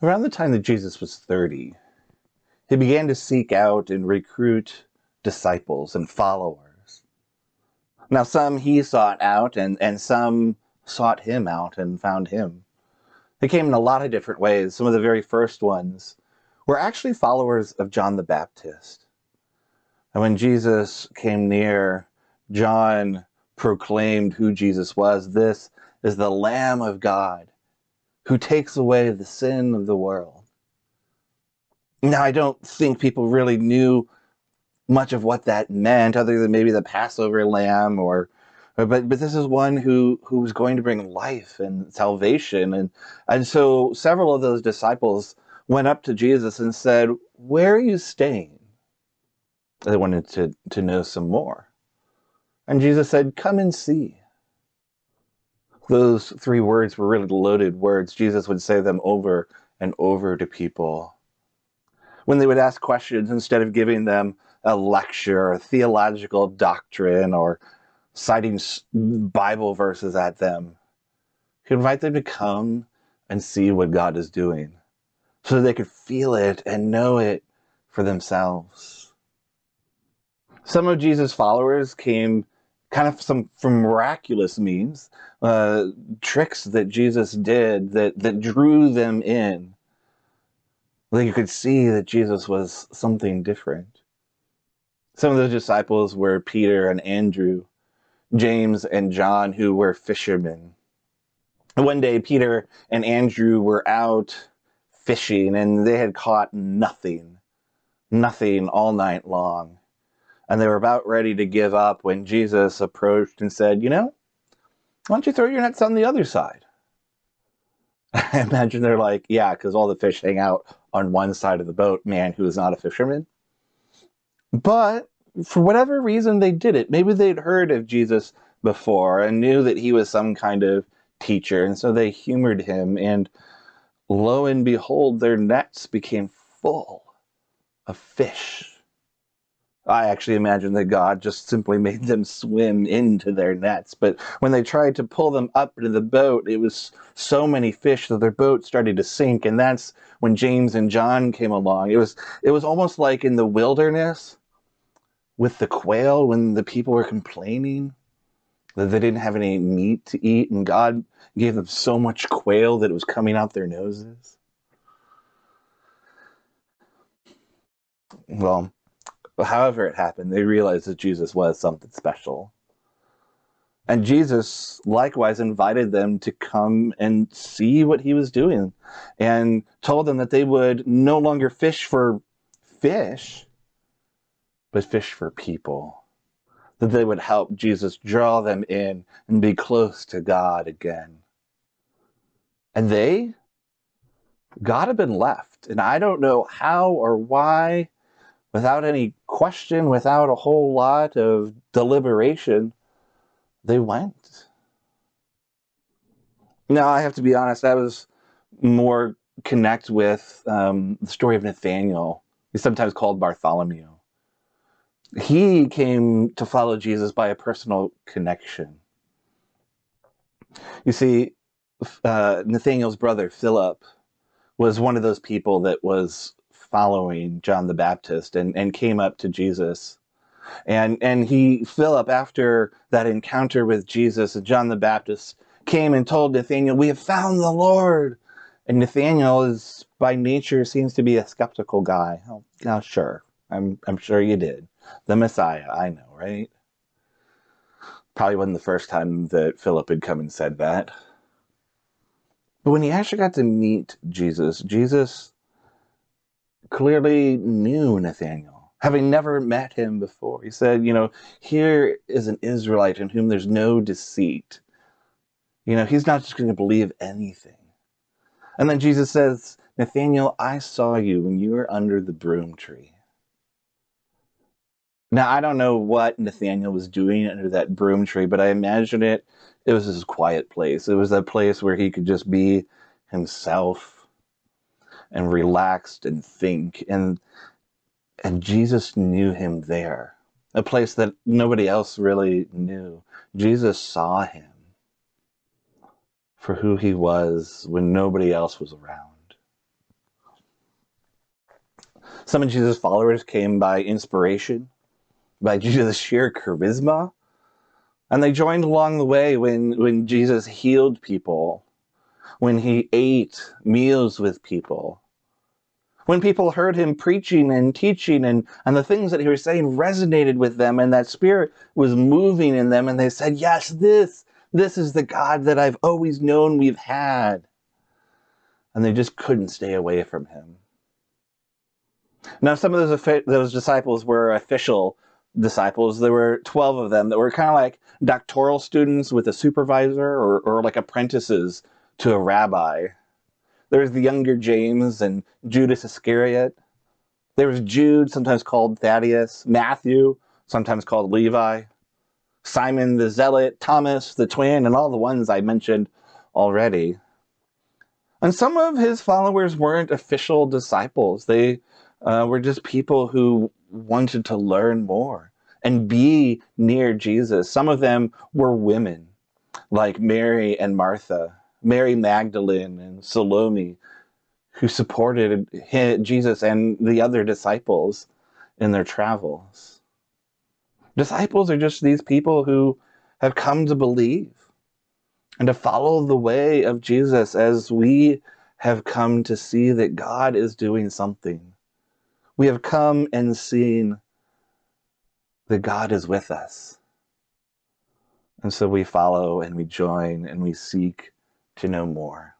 Around the time that Jesus was 30, he began to seek out and recruit disciples and followers. Now, some he sought out, and some sought him out and found him. They came in a lot of different ways. Some of the very first ones were actually followers of John the Baptist. And when Jesus came near, John proclaimed who Jesus was. This is the Lamb of God who takes away the sin of the world. Now, I don't think people really knew much of what that meant, other than maybe the Passover lamb, but this is one who was going to bring life and salvation, and so several of those disciples went up to Jesus and said, "Where are you staying?" They wanted to know some more, and Jesus said, "Come and see." Those three words were really loaded words. Jesus would say them over and over to people. When they would ask questions, instead of giving them a lecture or theological doctrine or citing Bible verses at them, he'd invite them to come and see what God is doing so they could feel it and know it for themselves. Some of Jesus' followers came kind of from miraculous means, tricks that Jesus did that drew them in. Like you could see that Jesus was something different. Some of those disciples were Peter and Andrew, James and John, who were fishermen. One day, Peter and Andrew were out fishing, and they had caught nothing all night long. And they were about ready to give up when Jesus approached and said, why don't you throw your nets on the other side? I imagine they're like, yeah, because all the fish hang out on one side of the boat, man who is not a fisherman. But for whatever reason, they did it. Maybe they'd heard of Jesus before and knew that he was some kind of teacher, and so they humored him, and lo and behold, their nets became full of fish. I actually imagine that God just simply made them swim into their nets, but when they tried to pull them up into the boat, it was so many fish that their boat started to sink, and that's when James and John came along. It was almost like in the wilderness with the quail when the people were complaining that they didn't have any meat to eat, and God gave them so much quail that it was coming out their noses. Well, however it happened, they realized that Jesus was something special. And Jesus likewise invited them to come and see what he was doing, and told them that they would no longer fish for fish, but fish for people. That they would help Jesus draw them in and be close to God again. And God had been left. And I don't know how or why, without any question, without a whole lot of deliberation, they went. Now, I have to be honest, I was more connect with the story of Nathaniel. He's sometimes called Bartholomew. He came to follow Jesus by a personal connection. You see, Nathaniel's brother, Philip, was one of those people that was following John the Baptist and came up to Jesus. And Philip, after that encounter with Jesus and John the Baptist, came and told Nathaniel, "We have found the Lord." And Nathaniel is, by nature, seems to be a skeptical guy. Oh, now, sure. I'm sure you did. The Messiah, I know, right? Probably wasn't the first time that Philip had come and said that. But when he actually got to meet Jesus, Jesus clearly knew Nathaniel, having never met him before. He said, here is an Israelite in whom there's no deceit. He's not just going to believe anything. And then Jesus says, "Nathaniel, I saw you when you were under the broom tree." Now, I don't know what Nathaniel was doing under that broom tree, but I imagine it was his quiet place. It was a place where he could just be himself and relaxed and think. And Jesus knew him there, a place that nobody else really knew. Jesus saw him for who he was when nobody else was around. Some of Jesus' followers came by inspiration, by Jesus' sheer charisma, and they joined along the way when Jesus healed people, when he ate meals with people, when people heard him preaching and teaching, and the things that he was saying resonated with them, and that Spirit was moving in them, and they said, yes, this is the God that I've always known we've had. And they just couldn't stay away from him. Now, some of those disciples were official disciples. There were 12 of them that were kind of like doctoral students with a supervisor, or like apprentices to a rabbi. There was the younger James and Judas Iscariot. There was Jude, sometimes called Thaddeus, Matthew, sometimes called Levi, Simon the Zealot, Thomas the twin, and all the ones I mentioned already. And some of his followers weren't official disciples. They were just people who wanted to learn more and be near Jesus. Some of them were women, like Mary and Martha, Mary Magdalene and Salome, who supported Jesus and the other disciples in their travels. Disciples are just these people who have come to believe and to follow the way of Jesus, as we have come to see that God is doing something. We have come and seen that God is with us. And so we follow and we join and we seek to know more.